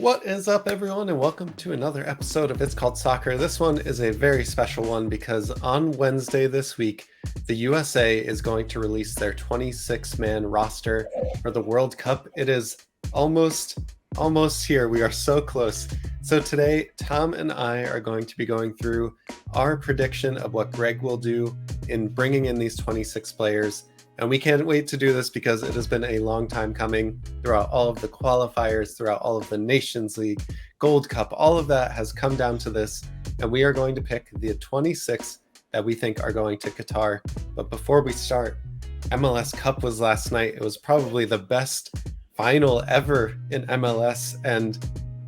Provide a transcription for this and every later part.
What is up, everyone, and welcome to another episode of It's Called Soccer. This one is a very special one because on Wednesday this week, the USA is going to release their 26-man roster for the World Cup. It is almost here. We are so close. So today, Tom and I are going to be going through our prediction of what Greg will do in bringing in these 26 players. And we can't wait to do this because it has been a long time coming. Throughout all of the qualifiers, throughout all of the Nations League, Gold Cup, all of that has come down to this. And we are going to pick the 26 that we think are going to Qatar. But before we start, MLS Cup was last night. It was probably the best final ever in MLS. And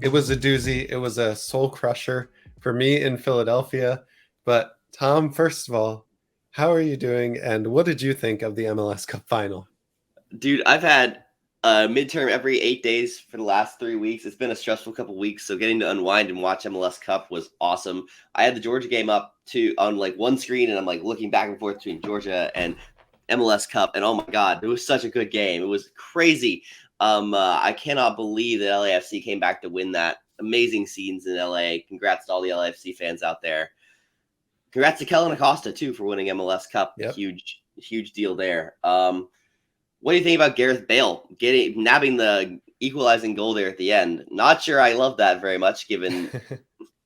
it was a doozy. It was a soul crusher for me in Philadelphia. But Tom, first of all, how are you doing, and what did you think of the MLS Cup final? Dude, I've had a midterm every 8 days for the last 3 weeks. It's been a stressful couple weeks, so getting to unwind and watch MLS Cup was awesome. I had the Georgia game up on like one screen, and I'm like looking back and forth between Georgia and MLS Cup, and oh my God, it was such a good game. It was crazy. I cannot believe that LAFC came back to win that. Amazing scenes in LA. Congrats to all the LAFC fans out there. Congrats to Kellen Acosta, too, for winning MLS Cup. Yep. Huge deal there. What do you think about Gareth Bale nabbing the equalizing goal there at the end? Not sure I love that very much, given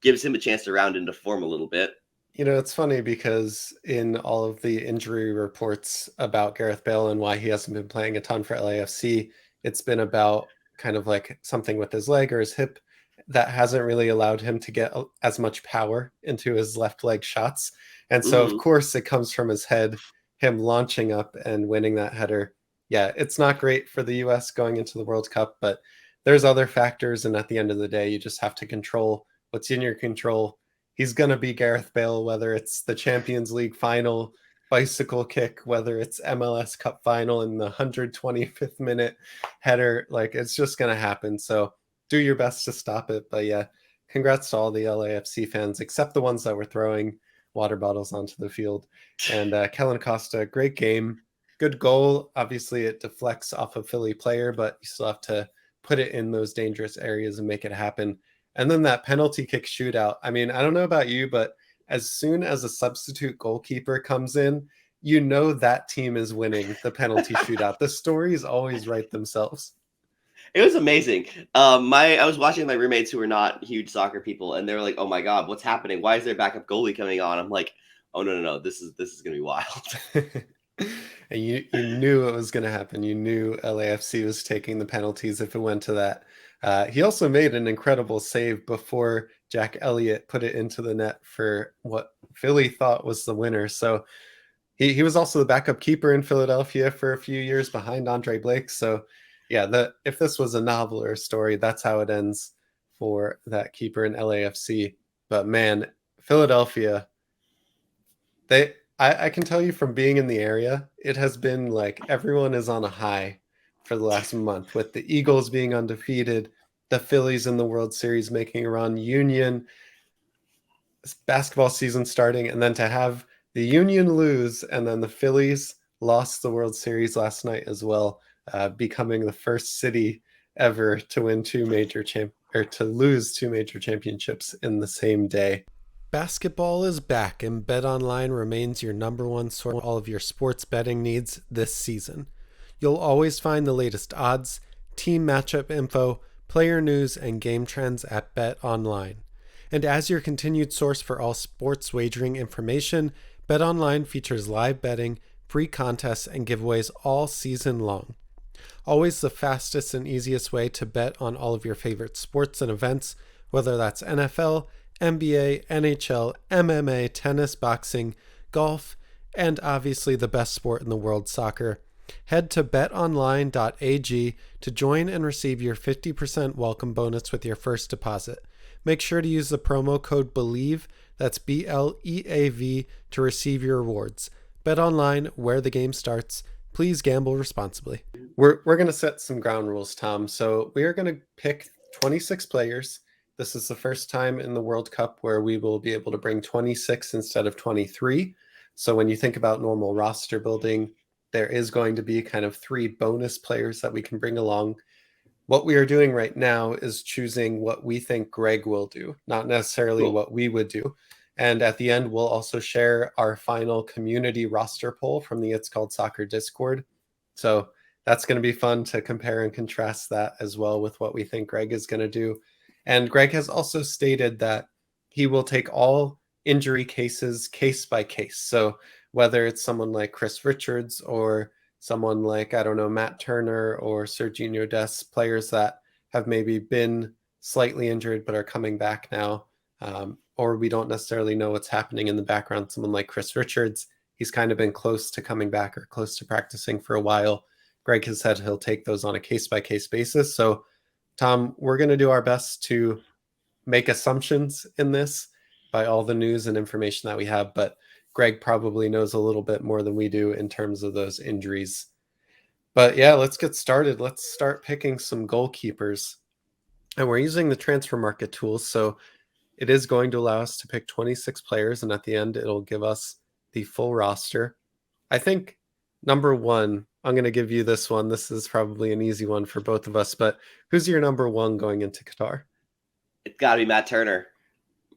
gives him a chance to round into form a little bit. You know, it's funny because in all of the injury reports about Gareth Bale and why he hasn't been playing a ton for LAFC, it's been about kind of like something with his leg or his hip that hasn't really allowed him to get as much power into his left leg shots. And so, of course, it comes from his head, him launching up and winning that header. Yeah, it's not great for the US going into the World Cup, but there's other factors. And at the end of the day, you just have to control what's in your control. He's going to be Gareth Bale, whether it's the Champions League final, bicycle kick, whether it's MLS Cup final in the 125th minute header. Like, it's just going to happen. So do your best to stop it. But yeah, congrats to all the LAFC fans, except the ones that were throwing water bottles onto the field. And Kellen Acosta, great game, good goal. Obviously, it deflects off a Philly player, but you still have to put it in those dangerous areas and make it happen. And then that penalty kick shootout. I mean, I don't know about you, but as soon as a substitute goalkeeper comes in, you know that team is winning the penalty shootout. The stories always write themselves. It was amazing. I was watching my roommates who are not huge soccer people, and they're like, "Oh my God, what's happening? Why is there backup goalie coming on?" I'm like, "Oh no, this is gonna be wild." And you knew it was gonna happen. You knew LAFC was taking the penalties if it went to that. He also made an incredible save before Jack Elliott put it into the net for what Philly thought was the winner. So he was also the backup keeper in Philadelphia for a few years behind Andre Blake. So yeah, if this was a novel or a story, that's how it ends for that keeper in LAFC. But man, Philadelphia, I can tell you from being in the area, it has been like everyone is on a high for the last month, with the Eagles being undefeated, the Phillies in the World Series making a run, Union basketball season starting, and then to have the Union lose and then the Phillies lost the World Series last night as well. Becoming the first city ever to win to lose two major championships in the same day. Basketball is back, and BetOnline remains your number one source for all of your sports betting needs this season. You'll always find the latest odds, team matchup info, player news, and game trends at BetOnline. And as your continued source for all sports wagering information, BetOnline features live betting, free contests, and giveaways all season long. Always the fastest and easiest way to bet on all of your favorite sports and events, whether that's NFL, NBA, NHL, MMA, tennis, boxing, golf, and obviously the best sport in the world, soccer. Head to betonline.ag to join and receive your 50% welcome bonus with your first deposit. Make sure to use the promo code BELIEVE, that's BLEAV, to receive your rewards. BetOnline, where the game starts. Please gamble responsibly. We're going to set some ground rules, Tom. So we are going to pick 26 players. This is the first time in the World Cup where we will be able to bring 26 instead of 23. So when you think about normal roster building, there is going to be kind of 3 bonus players that we can bring along. What we are doing right now is choosing what we think Greg will do, not necessarily Cool. what we would do. And at the end, we'll also share our final community roster poll from the It's Called Soccer Discord. So that's going to be fun to compare and contrast that as well with what we think Greg is going to do. And Greg has also stated that he will take all injury cases case by case. So whether it's someone like Chris Richards or someone like, I don't know, Matt Turner or Serginho Dest, players that have maybe been slightly injured but are coming back now, or we don't necessarily know what's happening in the background. Someone like Chris Richards, he's kind of been close to coming back or close to practicing for a while. Greg has said he'll take those on a case by case basis. So, Tom, we're going to do our best to make assumptions in this by all the news and information that we have, but Greg probably knows a little bit more than we do in terms of those injuries. But yeah, let's get started. Let's start picking some goalkeepers. And we're using the transfer market tools. So it is going to allow us to pick 26 players. And at the end, it'll give us the full roster. I think number one, I'm going to give you this one. This is probably an easy one for both of us. But who's your number one going into Qatar? It's got to be Matt Turner.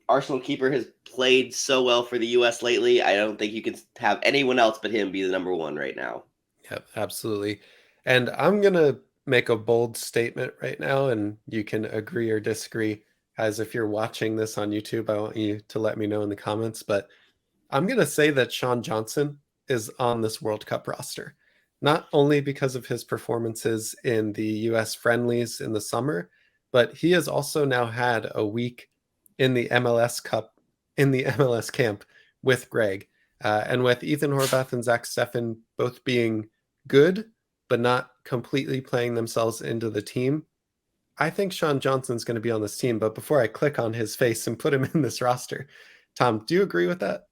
Arsenal keeper has played so well for the U.S. lately. I don't think you can have anyone else but him be the number one right now. Yep, absolutely. And I'm going to make a bold statement right now, and you can agree or disagree. As if you're watching this on YouTube, I want you to let me know in the comments. But I'm going to say that Sean Johnson is on this World Cup roster, not only because of his performances in the US friendlies in the summer, but he has also now had a week in the MLS Cup, in the MLS camp with Greg. And with Ethan Horvath and Zach Steffen both being good, but not completely playing themselves into the team, I think Sean Johnson's going to be on this team. But before I click on his face and put him in this roster, Tom, do you agree with that?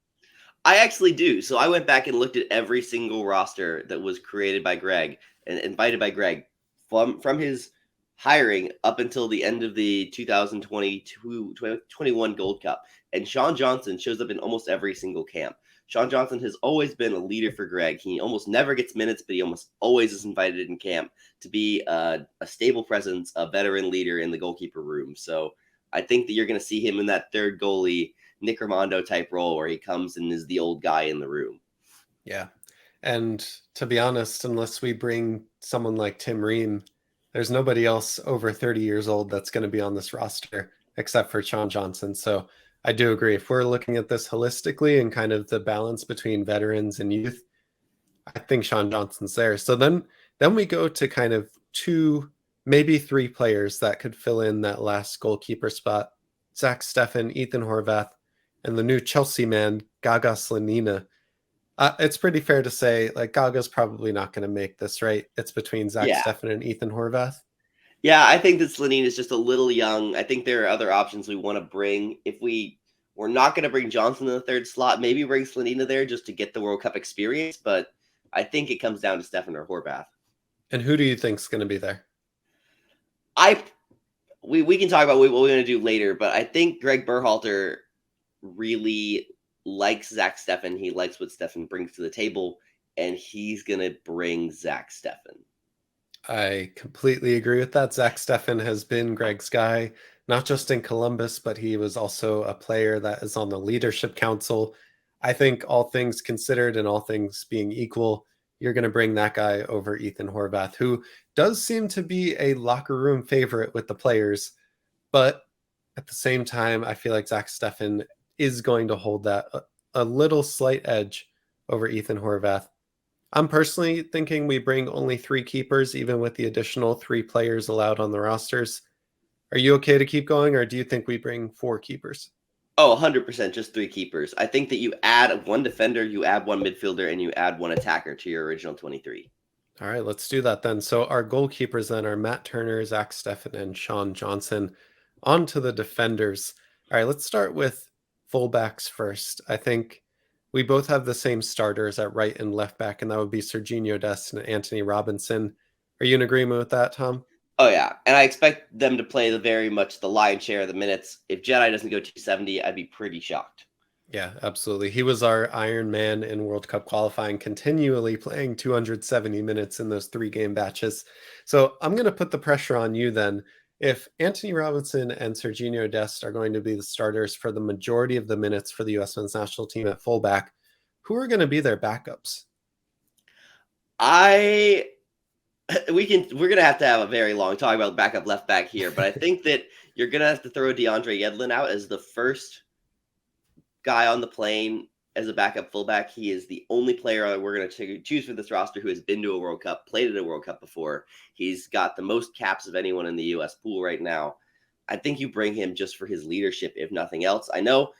I actually do. So I went back and looked at every single roster that was created by Greg and invited by Greg from his hiring up until the end of the 2022-21 Gold Cup. And Sean Johnson shows up in almost every single camp. Sean Johnson has always been a leader for Greg. He almost never gets minutes, but he almost always is invited in camp to be a stable presence, a veteran leader in the goalkeeper room. So I think that you're going to see him in that third goalie Nick Romando type role where he comes and is the old guy in the room. Yeah. And to be honest, unless we bring someone like Tim Ream, there's nobody else over 30 years old that's going to be on this roster except for Sean Johnson. So I do agree. If we're looking at this holistically and kind of the balance between veterans and youth, I think Sean Johnson's there. So then we go to kind of two, maybe three players that could fill in that last goalkeeper spot. Zach Steffen, Ethan Horvath, and the new Chelsea man, Gaga Slanina. It's pretty fair to say, like, Gaga's probably not going to make this, right? It's between Zach Yeah. Steffen and Ethan Horvath. Yeah, I think that Slanine is just a little young. I think there are other options we want to bring. If we're not going to bring Johnson in the third slot, maybe bring Slanina there just to get the World Cup experience. But I think it comes down to Stefan or Horvath. And who do you think's going to be there? We can talk about what we're going to do later, but I think Greg Berhalter really likes Zach Steffen. He likes what Steffen brings to the table, and he's going to bring Zach Steffen. I completely agree with that. Zach Steffen has been Greg's guy, not just in Columbus, but he was also a player that is on the leadership council. I think all things considered and all things being equal, you're going to bring that guy over Ethan Horvath, who does seem to be a locker room favorite with the players. But at the same time, I feel like Zach Steffen is going to hold that a little slight edge over Ethan Horvath. I'm personally thinking we bring only three keepers, even with the additional three players allowed on the rosters. Are you okay to keep going, or do you think we bring four keepers? Oh, 100%, just three keepers. I think that you add one defender, you add one midfielder, and you add one attacker to your original 23. All right, let's do that then. So our goalkeepers then are Matt Turner, Zach Steffen, and Sean Johnson. On to the defenders. All right, let's start with fullbacks first. I think we both have the same starters at right and left back, and that would be Serginho Dest and Anthony Robinson. Are you in agreement with that, Tom? Oh yeah, and I expect them to play the very much the lion's share of the minutes. If Jedi doesn't go 270, I'd be pretty shocked. Yeah, absolutely. He was our Iron Man in World Cup qualifying, continually playing 270 minutes in those 3 game batches. So I'm going to put the pressure on you then. If Anthony Robinson and Serginho Dest are going to be the starters for the majority of the minutes for the US men's national team at fullback, who are going to be their backups? I we're gonna have to have a very long talk about backup left back here, but I think that you're gonna have to throw DeAndre Yedlin out as the first guy on the plane as a backup fullback. He is the only player we're going to choose for this roster who has been to a World Cup, played at a World Cup before. He's got the most caps of anyone in the U.S. pool right now. I think you bring him just for his leadership, if nothing else. I know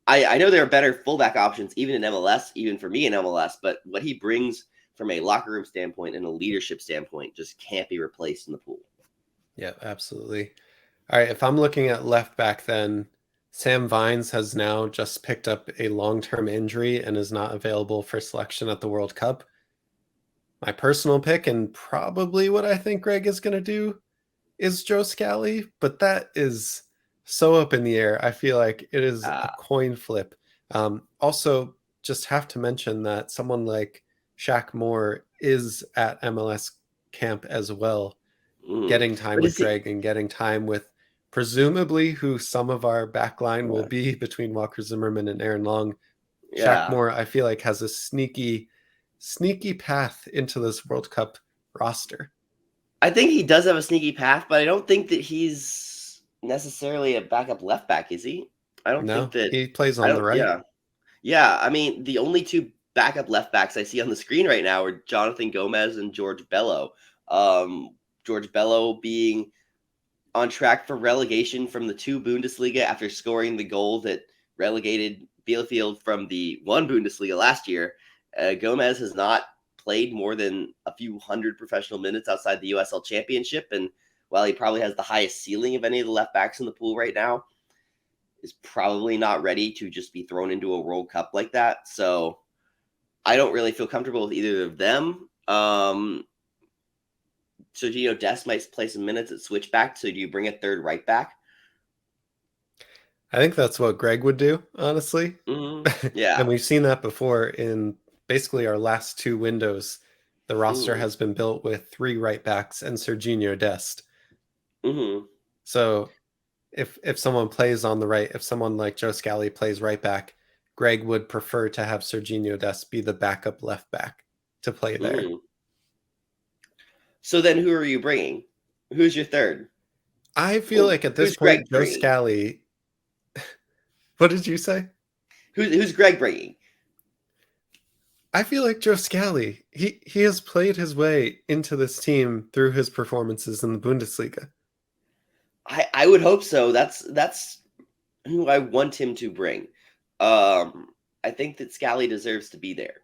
there are better fullback options, even in MLS, even for me in MLS, but what he brings from a locker room standpoint and a leadership standpoint just can't be replaced in the pool. Yeah, absolutely. All right, if I'm looking at left back, then Sam Vines has now just picked up a long-term injury and is not available for selection at the World Cup. My personal pick, and probably what I think Greg is going to do, is Joe Scally, but that is so up in the air. I feel like it is a coin flip. Also, just have to mention that someone like Shaq Moore is at MLS camp as well, getting time But with is he? Greg and getting time with presumably who some of our backline will be between Walker Zimmerman and Aaron Long. Shaq Yeah, Moore, I feel like, has a sneaky path into this World Cup roster. I think he does have a sneaky path, but I don't think that he's necessarily a backup left back, is he? I don't think No, that. he plays I on the don't. right. Yeah, yeah. I mean, the only two backup left backs I see on the screen right now are Jonathan Gomez and George Bello. George Bello being on track for relegation from the 2 Bundesliga after scoring the goal that relegated Bielefeld from the 1 Bundesliga last year. Gomez has not played more than a few hundred professional minutes outside the USL Championship, and while he probably has the highest ceiling of any of the left backs in the pool right now, is probably not ready to just be thrown into a World Cup like that. So I don't really feel comfortable with either of them. Sergio Dest might play some minutes at switchback. So do you bring a third right back? I think that's what Greg would do, honestly. Mm-hmm. And Yeah. we've seen that before in basically our last 2 windows. The roster Mm-hmm. has been built with 3 right backs and Serginho Dest. Mm-hmm. So if someone plays on the right, if someone like Joe Scally plays right back, Greg would prefer to have Serginho Dest be the backup left back to play there. Mm-hmm. So then who are you bringing? Who's your third? I feel like at this Who's Greg point, Joe bringing? Scally. What did you say? Who's Greg bringing? I feel like Joe Scally. He has played his way into this team through his performances in the Bundesliga. I would hope so. That's who I want him to bring. I think that Scally deserves to be there.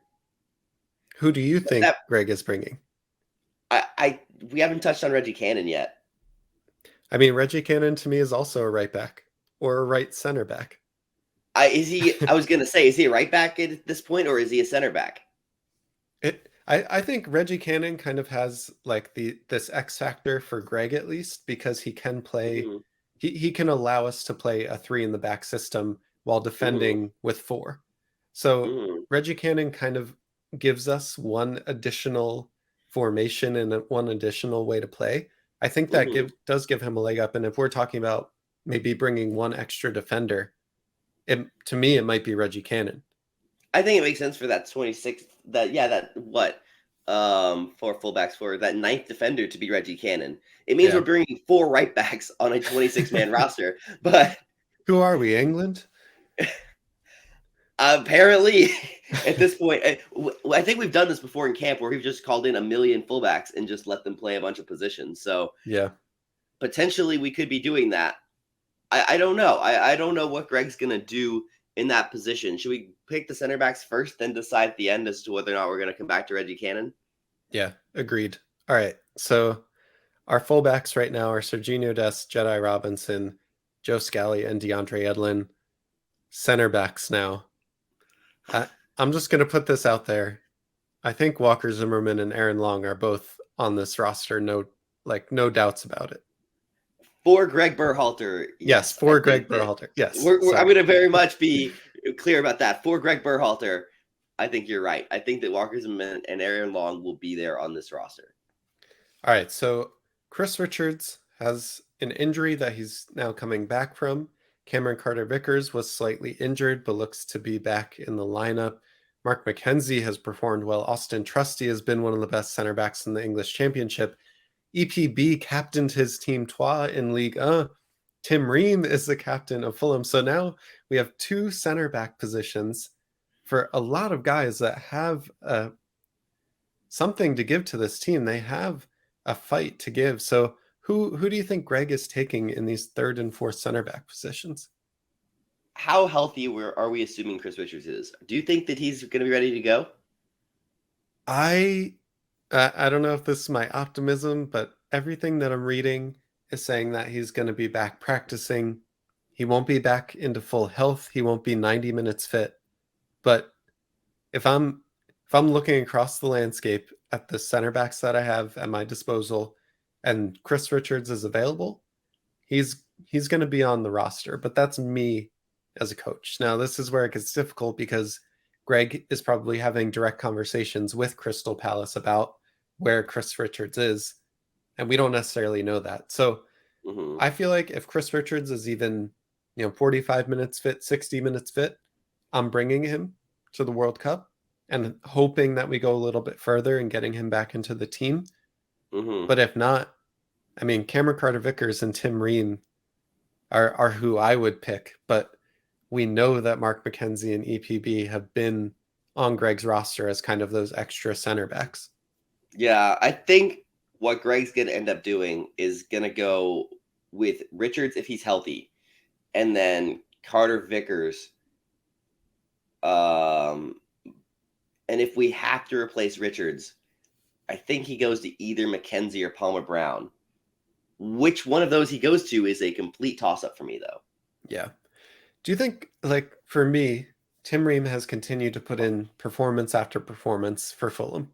Who do you But think that Greg is bringing? I we haven't touched on Reggie Cannon yet. I mean, Reggie Cannon to me is also a right back or a right center back. I was gonna say, is he a right back at this point, or is he a center back? I think Reggie Cannon kind of has like this X factor for Greg at least because he can play Mm-hmm. he can allow us to play a 3 in the back system while Mm-hmm. defending with 4. So Mm-hmm. Reggie Cannon kind of gives us one additional formation and one additional way to play. I think that Mm-hmm. does give him a leg up. And if we're talking about maybe bringing one extra defender, to me it might be Reggie Cannon. I think it makes sense for that 26th, that what, for fullbacks, for that ninth defender to be Reggie Cannon. It means we're Yeah. bringing 4 right backs on a 26-man roster, but Who are we, England? apparently at this point, I think we've done this before in camp where we've just called in a million fullbacks and just let them play a bunch of positions. So Yeah. potentially we could be doing that. I don't know. I don't know what Greg's gonna do in that position. Should we pick the center backs first, then decide at the end as to whether or not we're gonna come back to Reggie Cannon? Yeah, agreed. All right. So our fullbacks right now are Serginho Dest, Jedi Robinson, Joe Scally, and DeAndre Edlin. Center backs now. I'm just going to put this out there. I think Walker Zimmerman and Aaron Long are both on this roster. No doubts about it. For Greg Berhalter, Yes, yes, I for think Greg that Berhalter. Yes, I'm sorry. going to very much be clear about that. For Greg Berhalter, I think you're right. I think that Walker Zimmerman and Aaron Long will be there on this roster. All right, so Chris Richards has an injury that he's now coming back from. Cameron Carter-Vickers was slightly injured, but looks to be back in the lineup. Mark McKenzie has performed well. Austin Trusty has been one of the best center backs in the English Championship. EPB captained his team Trois in League 1. Tim Ream is the captain of Fulham. So now we have two center back positions for a lot of guys that have something to give to this team. They have a fight to give. So who do you think Greg is taking in these third and fourth center back positions? How healthy are we assuming Chris Richards is? Do you think that he's going to be ready to go? I I don't know if this is my optimism, but everything that I'm reading is saying that he's going to be back practicing. He won't be back into full health. He won't be 90 minutes fit. But if I'm looking across the landscape at the center backs that I have at my disposal and Chris Richards is available, he's going to be on the roster, but that's me as a coach. Now, this is where it gets difficult because Greg is probably having direct conversations with Crystal Palace about where Chris Richards is, and we don't necessarily know that. So Mm-hmm. I feel like if Chris Richards is even, 45 minutes fit, 60 minutes fit, I'm bringing him to the World Cup and hoping that we go a little bit further and getting him back into the team. Mm-hmm. But if not, I mean, Cameron Carter-Vickers and Tim Ream are who I would pick, but we know that Mark McKenzie and EPB have been on Greg's roster as kind of those extra center backs. Yeah, I think what Greg's going to end up doing is going to go with Richards if he's healthy, and then Carter Vickers. Um, and if we have to replace Richards, I think he goes to either McKenzie or Palmer Brown. Which one of those he goes to is a complete toss-up for me, though. Yeah. Do you think, like, for me, Tim Ream has continued to put in performance after performance for Fulham,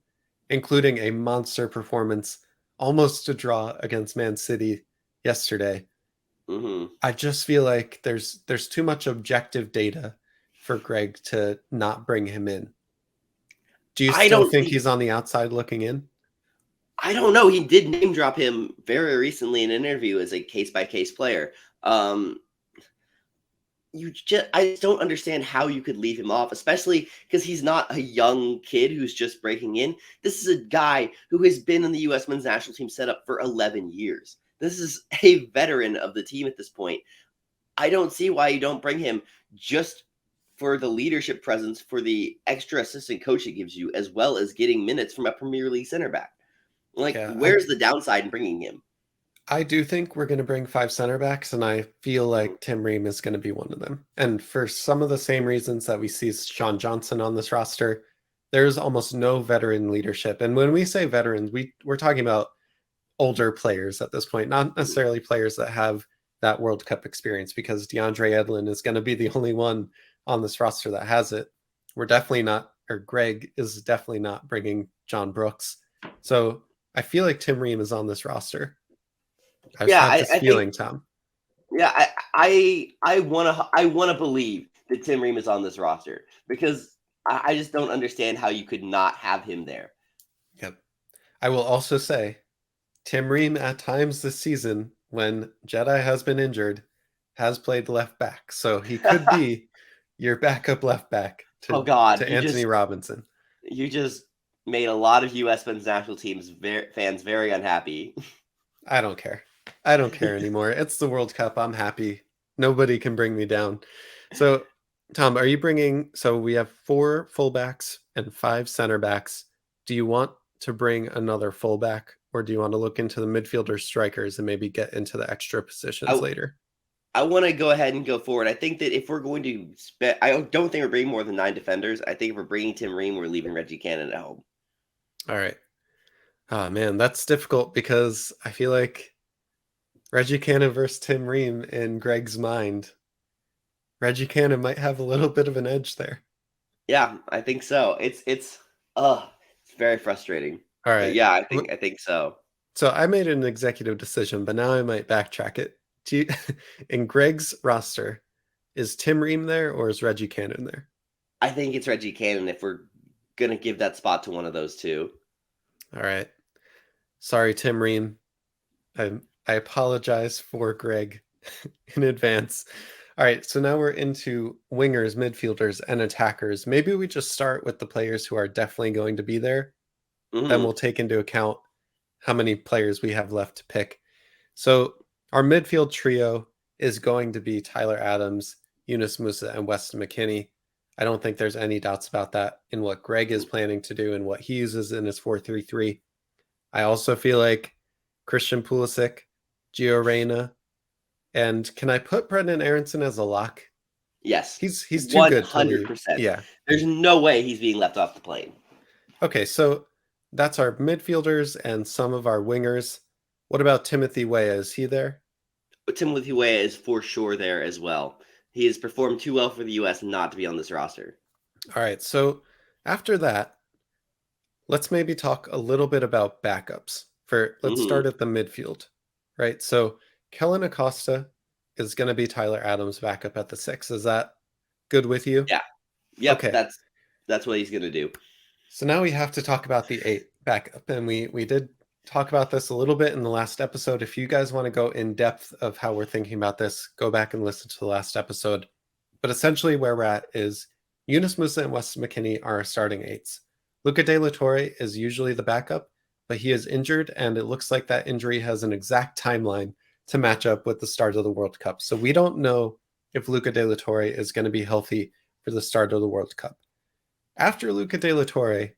including a monster performance, almost a draw against Man City yesterday. Mm-hmm. I just feel like there's too much objective data for Greg to not bring him in. Do you I still don't think see. he's on the outside looking in? I don't know. He did name drop him very recently in an interview as a case by case player. Um, I just don't understand how you could leave him off, especially because he's not a young kid who's just breaking in. This is a guy who has been in the U.S. men's national team setup for 11 years. This is a veteran of the team at this point. I don't see why you don't bring him just for the leadership presence, for the extra assistant coach it gives you, as well as getting minutes from a Premier League center back. Like, Yeah, where's the downside in bringing him? I do think we're going to bring five center backs, and I feel Mhm. like Tim Ream is going to be one of them. And for some of the same reasons that we see Sean Johnson on this roster, there's almost no veteran leadership. And when we say veterans, we're talking about older players at this point, not necessarily players that have that World Cup experience, because DeAndre Edlin is going to be the only one on this roster that has it. We're definitely not, or Greg is definitely not bringing John Brooks. So I feel like Tim Ream is on this roster. I just Yeah, have this I think. feeling, Tom. Yeah, I wanna believe that Tim Ream is on this roster because I just don't understand how you could not have him there. Yep. I will also say Tim Ream at times this season, when Jedi has been injured, has played left back. So he could be your backup left back Oh to God, Anthony Robinson. you just made a lot of U.S. men's national teams fans very unhappy. I don't care. I don't care anymore. It's the World Cup. I'm happy. Nobody can bring me down. So, Tom, are you bringing? So we have four fullbacks and five center backs. Do you want to bring another fullback, or do you want to look into the midfielder strikers and maybe get into the extra positions I later? I want to go ahead and go forward. I think that if we're going to I don't think we're bringing more than 9 defenders. I think if we're bringing Tim Ream, we're leaving Reggie Cannon at home. All right. Oh man, that's difficult because I feel like Reggie Cannon versus Tim Ream in Greg's mind. Reggie Cannon might have a little bit of an edge there. Yeah, I think so. It's very frustrating. All But right. yeah, I think so. So I made an executive decision, but now I might backtrack it. Do you, in Greg's roster, Is Tim Ream there or is Reggie Cannon there? I think it's Reggie Cannon if we're gonna give that spot to one of those two. All right. Sorry, Tim Ream. I apologize for Greg in advance. All right, so now we're into wingers, midfielders, and attackers. Maybe we just start with the players who are definitely going to be there. Then Hmm. we'll take into account how many players we have left to pick. So our midfield trio is going to be Tyler Adams, Yunus Musa, and Weston McKennie. I don't think there's any doubts about that in what Greg is planning to do and what he uses in his 4-3-3. I also feel like Christian Pulisic, Gio Reyna, and can I put Brendan Aronson as a lock? Yes, He's too one good to hundred leave. percent. Yeah. There's no way he's being left off the plane. Okay, so that's our midfielders and some of our wingers. What about Timothy Weah? Is he there? But Timothy Weah is for sure there as well. He has performed too well for the U.S. not to be on this roster. All right, so after that, let's maybe talk a little bit about backups. Let's Hmm. start at the midfield, right? So Kellen Acosta is going to be Tyler Adams' backup at the 6. Is that good with you? Yeah. Yep. Okay. That's what he's gonna do. So now we have to talk about the 8 backup, and we did talk about this a little bit in the last episode. If you guys want to go in depth of how we're thinking about this, go back and listen to the last episode. But essentially, where we're at is Yunus Musa and Weston McKennie are our starting 8s. Luca De La Torre is usually the backup, but he is injured, and it looks like that injury has an exact timeline to match up with the start of the World Cup. So we don't know if Luca De La Torre is going to be healthy for the start of the World Cup. After Luca De La Torre,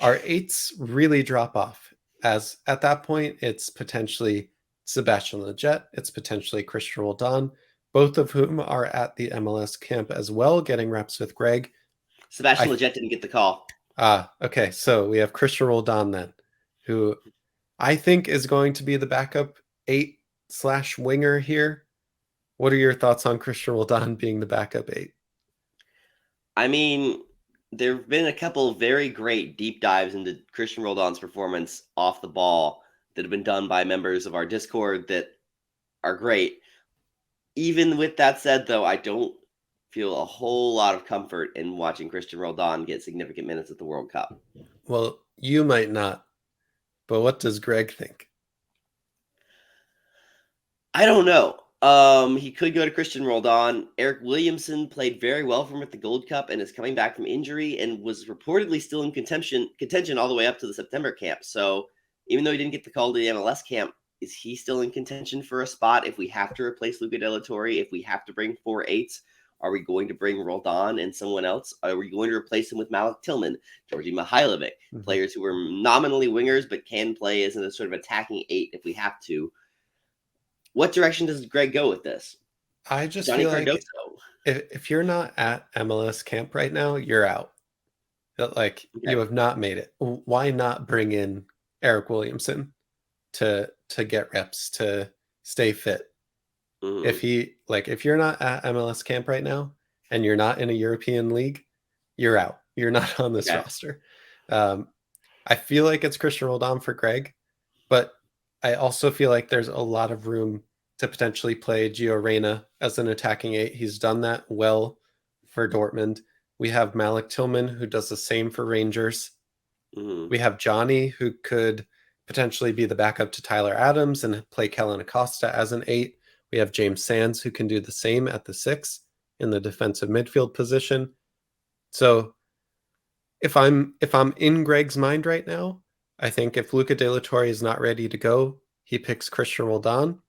our 8s really drop off, as at that point it's potentially Sebastian Lletget, it's potentially Christian Roldan, both of whom are at the MLS camp as well, getting reps with Greg. Sebastian I Lletget didn't get the call. Okay, so we have Christian Roldan then, who I think is going to be the backup 8/winger here. What are your thoughts on Christian Roldan being the backup 8? I mean, there have been a couple very great deep dives into Christian Roldan's performance off the ball that have been done by members of our Discord that are great. Even with that said, though, I don't feel a whole lot of comfort in watching Christian Roldan get significant minutes at the World Cup. Well, you might not, but what does Greg think? I don't know. He could go to Christian Roldan. Eric Williamson played very well for him at the Gold Cup and is coming back from injury and was reportedly still in contention all the way up to the September camp. So even though he didn't get the call to the MLS camp, is he still in contention for a spot if we have to replace Luca De La Torre? If we have to bring 4/8s, are we going to bring Roldan and someone else? Are we going to replace him with Malik Tillman, Georgi Mihailovic, Mhm. players who are nominally wingers but can play as a sort of attacking 8 if we have to? What direction does Greg go with this? I just Johnny feel Cardoso. like if you're not at MLS camp right now, you're out. Like you Okay. have not made it. Why not bring in Eric Williamson to get reps to stay fit? Hmm. If you're not at MLS camp right now and you're not in a European league, you're out. You're not on this Okay. roster. Um, I feel like it's Christian Roldan for Greg, but I also feel like there's a lot of room to potentially play Gio Reyna as an attacking 8. He's done that well for Dortmund. We have Malik Tillman, who does the same for Rangers. Hmm. We have Johnny, who could potentially be the backup to Tyler Adams and play Kellen Acosta as an 8. We have James Sands, who can do the same at the 6 in the defensive midfield position. So if I'm in Greg's mind right now, I think if Luca De La Torre is not ready to go, he picks Christian Roldan.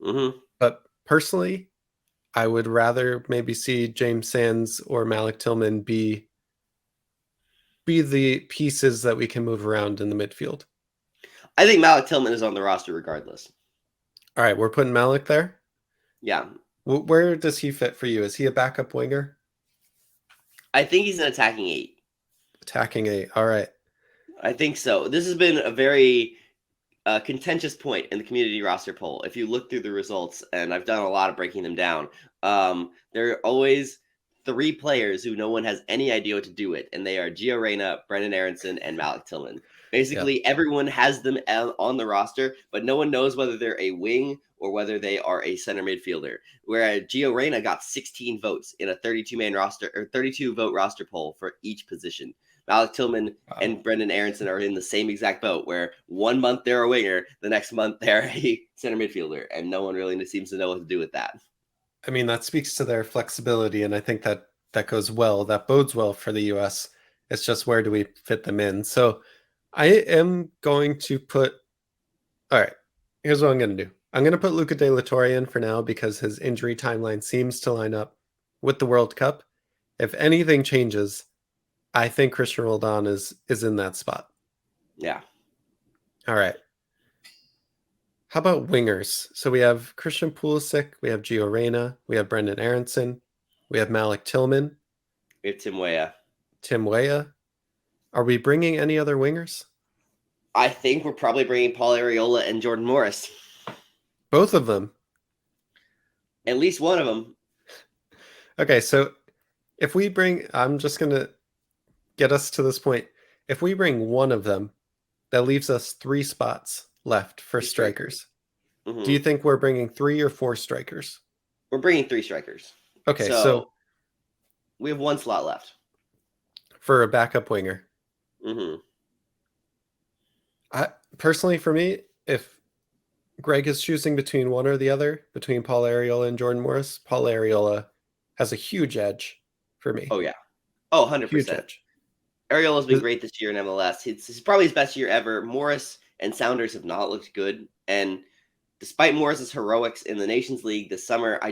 Hmm. But personally, I would rather maybe see James Sands or Malik Tillman be the pieces that we can move around in the midfield. I think Malik Tillman is on the roster regardless. All right, we're putting Malik there. Yeah. Where does he fit for you? Is he a backup winger? I think he's an attacking 8. Attacking 8. All right. I think so. This has been a very contentious point in the community roster poll. If you look through the results, and I've done a lot of breaking them down, there are always 3 players who no one has any idea what to do with, and they are Gio Reyna, Brendan Aronson, and Malik Tillman. Yep. Basically, everyone has them on the roster, but no one knows whether they're a wing or whether they are a center midfielder. Whereas Gio Reyna got 16 votes in a 32-man roster or 32 vote roster poll for each position. Malik Tillman Wow. and Brendan Aronson are in the same exact boat, where 1 month they're a winger, the next month they're a center midfielder, and no one really seems to know what to do with that. I mean, that speaks to their flexibility, and I think that goes well. That bodes well for the US. It's just where do we fit them in? So I am going to put, all right, here's what I'm going to do. I'm going to put Luca De La Torre in for now because his injury timeline seems to line up with the World Cup. If anything changes, I think Christian Roldan is in that spot. Yeah. All right. How about wingers? So we have Christian Pulisic, we have Gio Reyna, we have Brendan Aronson, we have Malik Tillman, We have Tim Weah. Tim Weah. Are we bringing any other wingers? I think we're probably bringing Paul Areola and Jordan Morris. Both of them. At least one of them. Okay, so if we bring, I'm just going to get us to this point. If we bring one of them, that leaves us 3 spots left for strikers. Mm-hmm. Do you think we're bringing 3 or 4 strikers? We're bringing 3 strikers. Okay, so we have 1 slot left for a backup winger. Mm-hmm. Personally, for me, if Greg is choosing between one or the other, between Paul Areola and Jordan Morris, Paul Areola has a huge edge for me. Oh, yeah. Oh, 100%. Huge edge. Areola's been great this year in MLS. It's probably his best year ever. Morris and Sounders have not looked good. And despite Morris's heroics in the Nations League this summer, I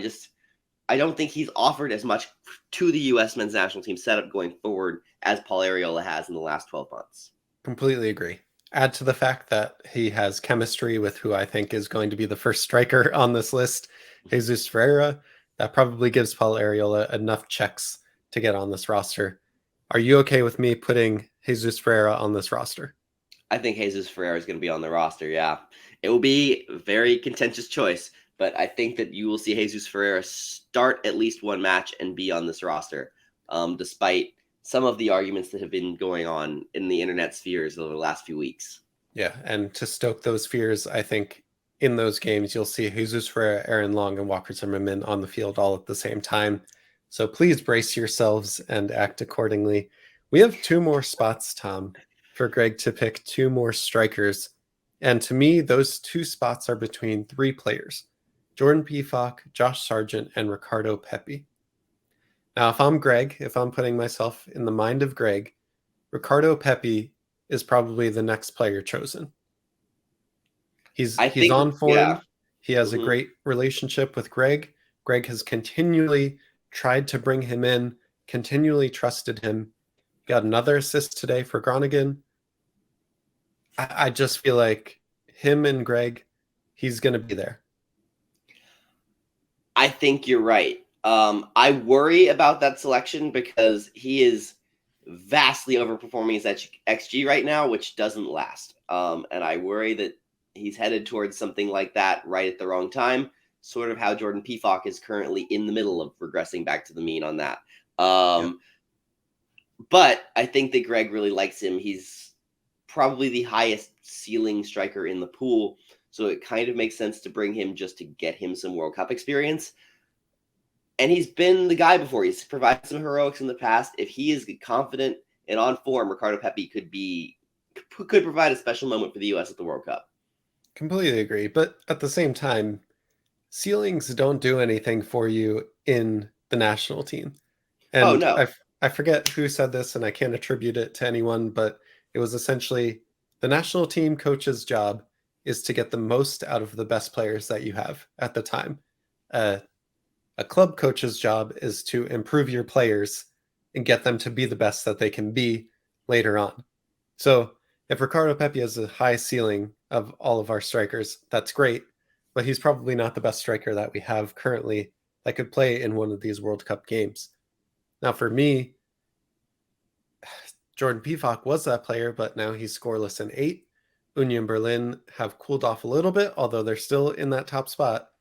don't think he's offered as much to the U.S. men's national team setup going forward as Paul Areola has in the last 12 months. Completely agree. Add to the fact that he has chemistry with who I think is going to be the first striker on this list, Jesus Ferreira. That probably gives Paul Areola enough checks to get on this roster. Are you okay with me putting Jesus Ferreira on this roster? I think Jesus Ferreira is going to be on the roster, yeah. It will be a very contentious choice, but I think that you will see Jesus Ferreira start at least one match and be on this roster, despite some of the arguments that have been going on in the internet spheres over the last few weeks. Yeah, and to stoke those fears, I think in those games you'll see Jesus Ferreira, Aaron Long, and Walker Zimmerman on the field all at the same time. So please brace yourselves and act accordingly. We have 2 more spots, Tom, for Greg to pick 2 more strikers. And to me, those 2 spots are between 3 players, Jordan Pefok, Josh Sargent, and Ricardo Pepi. Now, if I'm Greg, if I'm putting myself in the mind of Greg, Ricardo Pepi is probably the next player chosen. He's on form. Yeah. He has a great relationship with Greg. Greg has continually tried to bring him in, continually trusted him. Got another assist today for Groningen. I just feel like him and Greg, he's going to be there. I think you're right. I worry about that selection because he is vastly overperforming his XG right now, which doesn't last. And I worry that he's headed towards something like that right at the wrong time, sort of how Jordan Pefok is currently in the middle of regressing back to the mean on that. But I think that Greg really likes him. He's probably the highest ceiling striker in the pool, so it kind of makes sense to bring him just to get him some World Cup experience. And he's been the guy before. He's provided some heroics in the past. If he is confident and on form, Ricardo Pepi could provide a special moment for the U.S. at the World Cup. Completely agree. But at the same time, ceilings don't do anything for you in the national team. And no. I forget who said this, and I can't attribute it to anyone, but it was essentially the national team coach's job is to get the most out of the best players that you have at the time. A club coach's job is to improve your players and get them to be the best that they can be later on. So if Ricardo Pepi has a high ceiling of all of our strikers, that's great, but he's probably not the best striker that we have currently that could play in one of these World Cup games. Now, for me, Jordan Pefok was that player, but now he's scoreless in 8. Union Berlin have cooled off a little bit, although they're still in that top spot.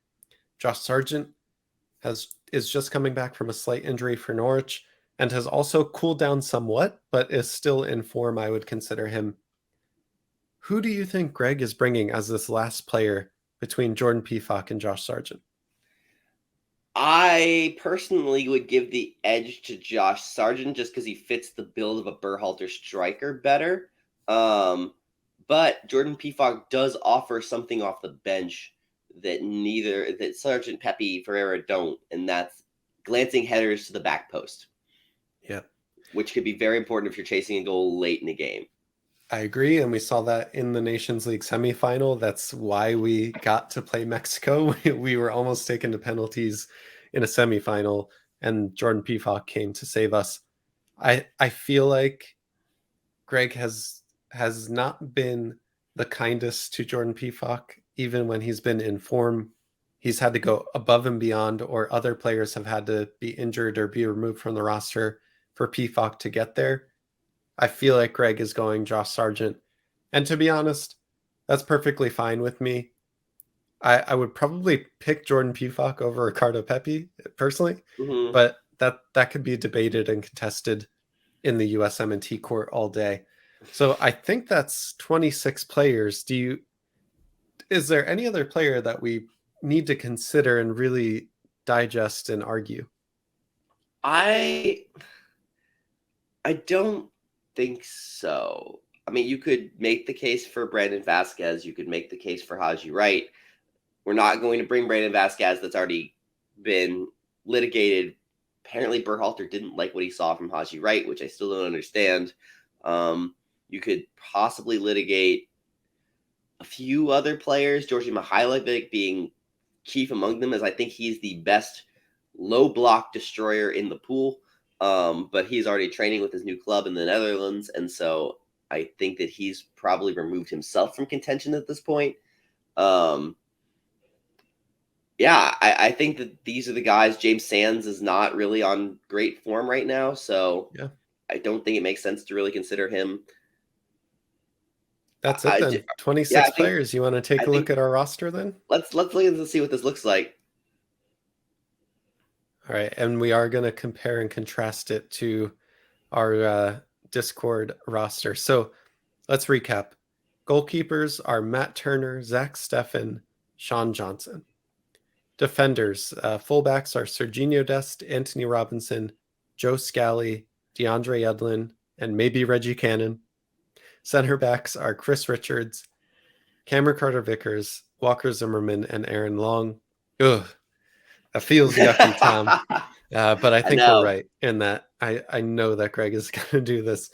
Josh Sargent is just coming back from a slight injury for Norwich and has also cooled down somewhat, but is still in form, I would consider him. Who do you think Greg is bringing as this last player between Jordan Pefok and Josh Sargent? I personally would give the edge to Josh Sargent just because he fits the build of a Berhalter striker better. Um, but Jordan Pefok does offer something off the bench that Sargent, Pepe, Ferreira don't, and that's glancing headers to the back post, Yeah, which could be very important if you're chasing a goal late in the game. I agree. And we saw that in the Nations League semifinal. That's why we got to play Mexico. We were almost taken to penalties in a semifinal, and Jordan Pefok came to save us. I feel like Greg has not been the kindest to Jordan Pefok, even when he's been in form. He's had to go above and beyond, or other players have had to be injured or be removed from the roster for Pefok to get there. I feel like Greg is going Josh Sargent. And to be honest, that's perfectly fine with me. I would probably pick Jordan Pefok over Ricardo Pepi personally, Mm-hmm. but that could be debated and contested in the USMNT court all day. So I think that's 26 players. Is there any other player that we need to consider and really digest and argue? I don't think so. I mean, you could make the case for Brandon Vasquez. You could make the case for Haji Wright. We're not going to bring Brandon Vasquez that's already been litigated. Apparently, Berhalter didn't like what he saw from Haji Wright, which I still don't understand. You could possibly litigate a few other players, Georgi Mihailovic being chief among them, as I think he's the best low block destroyer in the pool. But he's already training with his new club in the Netherlands, and so I think that he's probably removed himself from contention at this point. Yeah, I think that these are the guys. James Sands is not really on great form right now, so Yeah, I don't think it makes sense to really consider him. that's it I, then. yeah, 26 players. You want to take I a look think at our roster then? let's look and see what this looks like. All right, and we are going to compare and contrast it to our Discord roster. So let's recap. Goalkeepers are Matt Turner, Zach Steffen, Sean Johnson. Defenders, fullbacks are Serginho Dest, Anthony Robinson, Joe Scally, DeAndre Edlin, and maybe Reggie Cannon. Center backs are Chris Richards, Cameron Carter Vickers, Walker Zimmerman, and Aaron Long. Ugh, that feels yucky, Tom. But I I think we're know. right in that. I know that Greg is going to do this.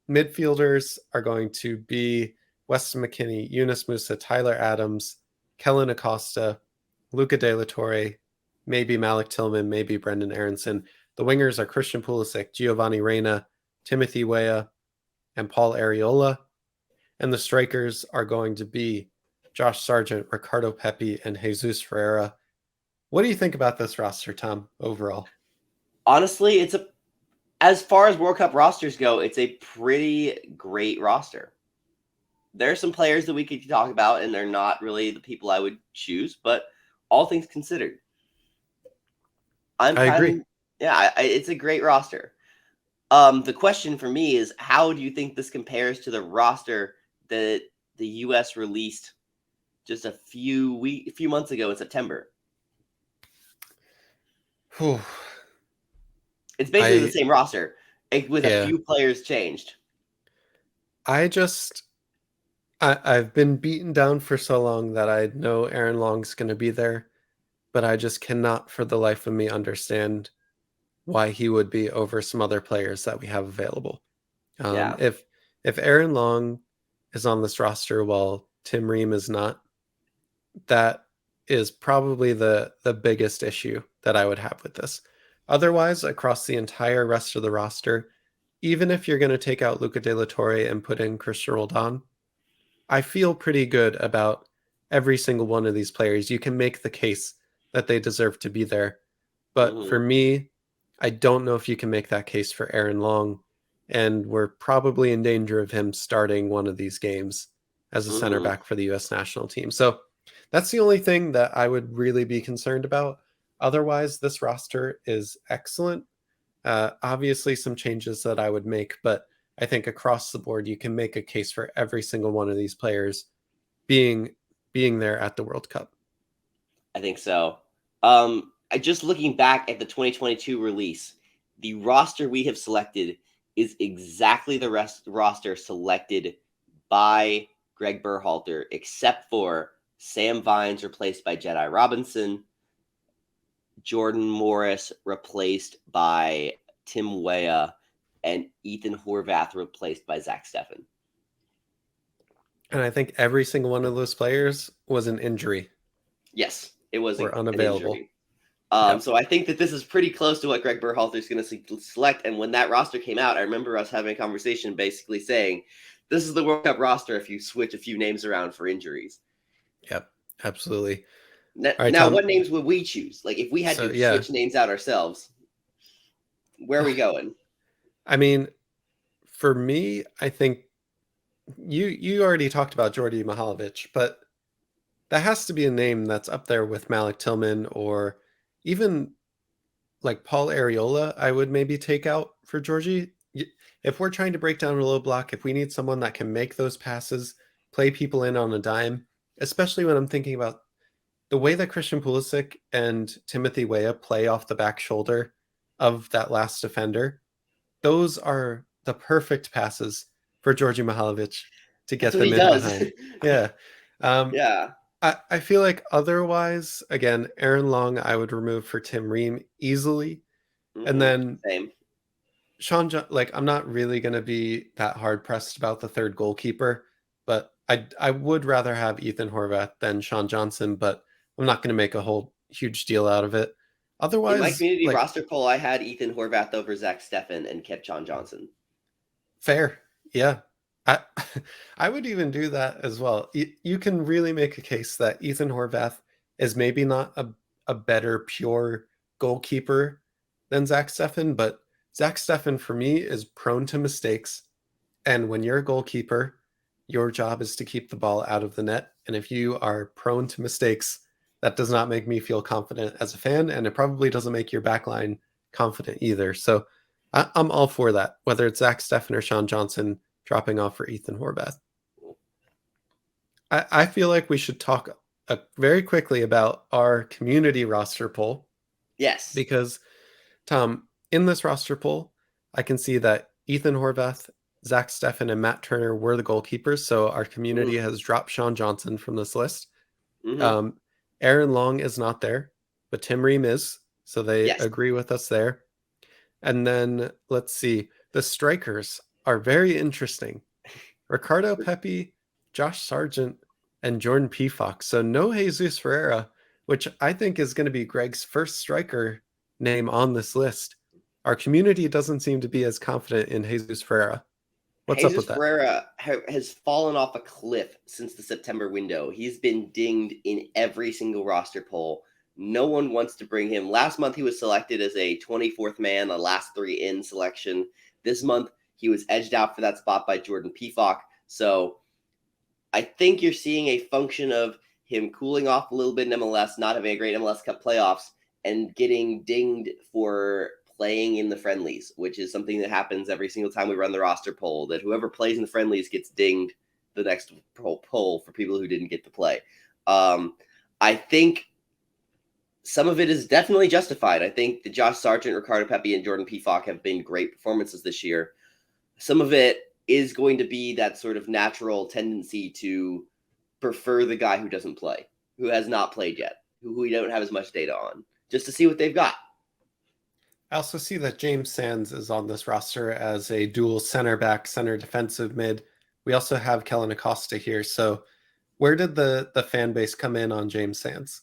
Midfielders are going to be Weston McKinney, Eunice Musa, Tyler Adams, Kellen Acosta, Luca De La Torre, maybe Malik Tillman, maybe Brendan Aronson. The wingers are Christian Pulisic, Giovanni Reina, Timothy Weah, and Paul Areola. And the strikers are going to be Josh Sargent, Ricardo Pepi, and Jesus Ferreira. What do you think about this roster, Tom, overall? Honestly, as far as World Cup rosters go, it's a pretty great roster. There are some players that we could talk about, and they're not really the people I would choose, but all things considered, I'm I kind agree. of it's a great roster. The question for me is, how do you think this compares to the roster that the U.S. released just a few months ago in September? Whew. It's basically the I same roster with a yeah. few players changed. I just I've been beaten down for so long that I know Aaron Long's going to be there, but I just cannot for the life of me understand why he would be over some other players that we have available. Yeah. If Aaron Long is on this roster while Tim Ream is not, that is probably the biggest issue that I would have with this. Otherwise, across the entire rest of the roster, even if you're going to take out Luca De La Torre and put in Christian Roldan, I feel pretty good about every single one of these players. You can make the case that they deserve to be there. But for Hmm. me, I don't know if you can make that case for Aaron Long. And we're probably in danger of him starting one of these games as a center Hmm. back for the US national team. So that's the only thing that I would really be concerned about. Otherwise, this roster is excellent. Obviously, some changes that I would make, but I think across the board, you can make a case for every single one of these players being being there at the World Cup. I think so. I just looking back at the 2022 release, the roster we have selected is exactly the roster selected by Greg Berhalter, except for Sam Vines replaced by Jedi Robinson, Jordan Morris replaced by Tim Weah, and Ethan Horvath replaced by Zach Steffen. And I think every single one of those players was an injury. Yes, it was Or an unavailable. injury. Yep. So I think that this is pretty close to what Greg Berhalter is going to select. And when that roster came out, I remember us having a conversation basically saying, this is the World Cup roster if you switch a few names around for injuries. Yep, absolutely. Now, All right, now Tom. what names would we choose? Like, if we had So to yeah, switch names out ourselves, where are we going? I mean, for me, I think you already talked about Jordi Mihalovic, but that has to be a name that's up there with Malik Tillman or even like Paul Areola. I would maybe take out for Georgie. If we're trying to break down a low block, if we need someone that can make those passes, play people in on a dime, especially when I'm thinking about the way that Christian Pulisic and Timothy Weah play off the back shoulder of that last defender, those are the perfect passes for Georgi Mihalovic to That's get what he them in does. behind. Yeah. Um, Yeah. I feel like otherwise, again, Aaron Long, I would remove for Tim Ream easily. And then Same. like, I'm not really going to be that hard pressed about the third goalkeeper, but I would rather have Ethan Horvath than Sean Johnson, but I'm not going to make a whole huge deal out of it. In my Otherwise, community like, roster poll, I had Ethan Horvath over Zach Steffen and kept Sean Johnson. fair. Yeah. I I would even do that as well. You can really make a case that Ethan Horvath is maybe not a better pure goalkeeper than Zach Steffen, but Zach Steffen for me is prone to mistakes. And when you're a goalkeeper, your job is to keep the ball out of the net. And if you are prone to mistakes, that does not make me feel confident as a fan, and it probably doesn't make your backline confident either. So I'm all for that, whether it's Zach Steffen or Sean Johnson dropping off for Ethan Horvath. I feel like we should talk very quickly about our community roster poll Yes. because, Tom, in this roster poll, I can see that Ethan Horvath, Zach Steffen, and Matt Turner were the goalkeepers. So our community has dropped Sean Johnson from this list. Mm-hmm. Aaron Long is not there, but Tim Ream is. So they Yes. agree with us there. And then let's see. The strikers are very interesting. Ricardo Pepi, Josh Sargent, and Jordan P. Fox. So no Jesus Ferreira, which I think is going to be Greg's first striker name on this list. Our community doesn't seem to be as confident in Jesus Ferreira. What's up Jesus with that? Ferreira has fallen off a cliff since the September window. He's been dinged in every single roster poll. No one wants to bring him. Last month, he was selected as a 24th man, a last three in selection. This month, he was edged out for that spot by Jordan Pefok. So I think you're seeing a function of him cooling off a little bit in MLS, not having a great MLS Cup playoffs, and getting dinged for playing in the friendlies, which is something that happens every single time we run the roster poll, that whoever plays in the friendlies gets dinged the next poll for people who didn't get to play. I think some of it is definitely justified. I think the Josh Sargent, Ricardo Pepi, and Jordan Pefok have been great performances this year. Some of it is going to be that sort of natural tendency to prefer the guy who doesn't play, who has not played yet, who we don't have as much data on, just to see what they've got. I also see that James Sands is on this roster as a dual center back, center defensive mid. We also have Kellen Acosta here. So where did the fan base come in on James Sands?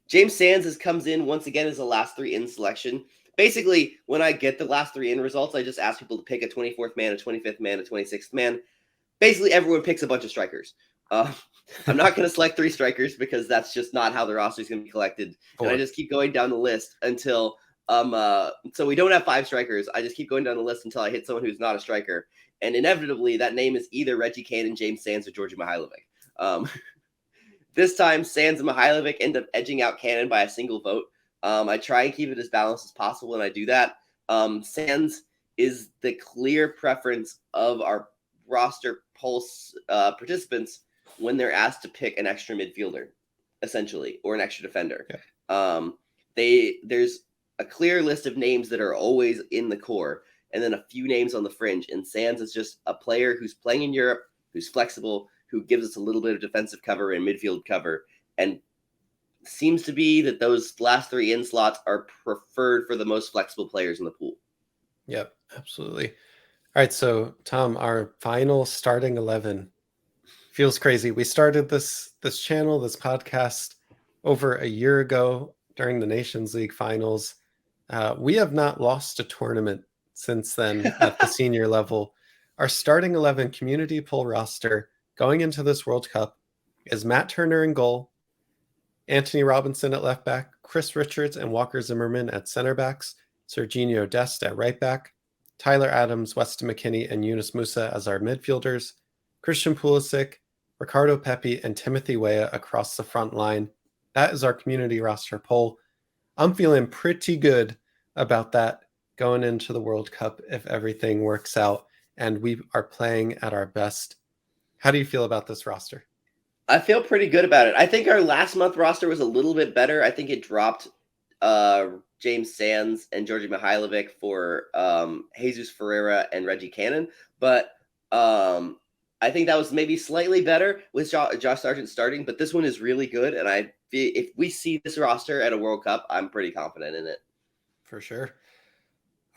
James Sands comes in once again as the last three in selection. Basically, when I get the last three in results, I just ask people to pick a 24th man, a 25th man, a 26th man. Basically, everyone picks a bunch of strikers. I'm not going to select three strikers because that's just not how the roster is going to be collected. And I just keep going down the list until so we don't have five strikers. I just keep going down the list until I hit someone who's not a striker. And inevitably, that name is either Reggie Cannon, James Sands, or Georgi Mihailovic. This time, Sands and Mihailovic end up edging out Cannon by a single vote. I try and keep it as balanced as possible when I do that. Sands is the clear preference of our roster pulse participants when they're asked to pick an extra midfielder, essentially, or an extra defender. Yeah. There's a clear list of names that are always in the core, and then a few names on the fringe. And Sands is just a player who's playing in Europe, who's flexible, who gives us a little bit of defensive cover and midfield cover, and seems to be that those last 3 in slots are preferred for the most flexible players in the pool. Yep, absolutely. All right, so Tom, our final starting 11 feels crazy. We started this channel, this podcast, over a year ago during the Nations League finals. We have not lost a tournament since then at the senior level. Our starting 11 community pool roster going into this World Cup is Matt Turner in goal, Anthony Robinson at left back, Chris Richards and Walker Zimmerman at center backs, Serginho Dest at right back, Tyler Adams, Weston McKennie, and Yunus Musa as our midfielders, Christian Pulisic, Ricardo Pepi, and Timothy Weah across the front line. That is our community roster poll. I'm feeling pretty good about that going into the World Cup if everything works out and we are playing at our best. How do you feel about this roster? I feel pretty good about it. I think our last month roster was a little bit better. I think it dropped James Sands and Georgi Mihailovic for Jesus Ferreira and Reggie Cannon. But I think that was maybe slightly better with Josh Sargent starting. But this one is really good. And if we see this roster at a World Cup, I'm pretty confident in it. For sure.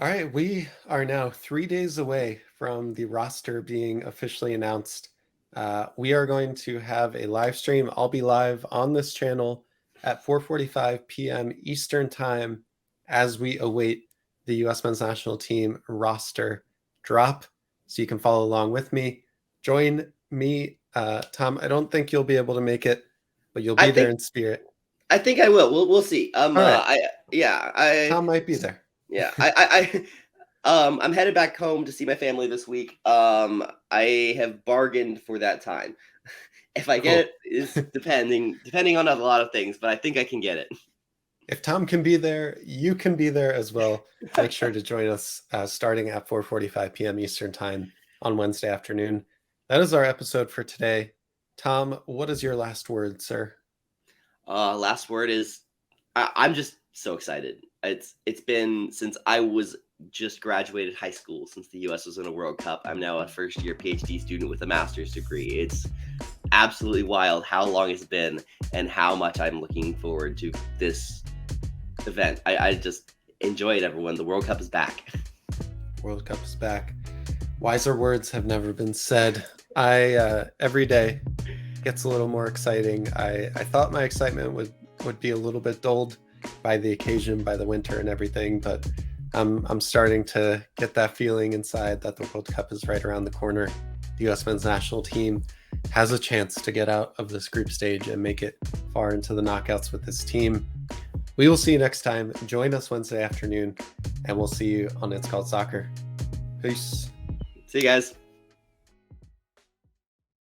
All right, we are now 3 days away from the roster being officially announced. We are going to have a live stream. I'll be live on this channel at 4:45 p.m. Eastern Time as we await the U.S. Men's National Team roster drop. So you can follow along with me. Join me, Tom. I don't think you'll be able to make it, but you'll be there in spirit. I think I will. We'll see. All right. Tom might be there. Yeah, I'm headed back home to see my family this week. I have bargained for that time. If I get it, is depending on a lot of things, but I think I can get it. If Tom can be there, you can be there as well. Make sure to join us starting at 4:45 p.m. Eastern Time on Wednesday afternoon. That is our episode for today. Tom, what is your last word, sir? Last word is I'm just so excited. It's been since I was just graduated high school, since the U.S. was in a World Cup. I'm now a first-year PhD student with a master's degree. It's absolutely wild how long it's been and how much I'm looking forward to this event. I just enjoy it, everyone. The World Cup is back. World Cup is back. Wiser words have never been said. Every day gets a little more exciting. I thought my excitement would be a little bit dulled by the occasion, by the winter and everything, but I'm starting to get that feeling inside that the World Cup is right around the corner. The U.S. Men's National Team has a chance to get out of this group stage and make it far into the knockouts with this team. We will see you next time. Join us Wednesday afternoon, and we'll see you on It's Called Soccer. Peace. See you guys.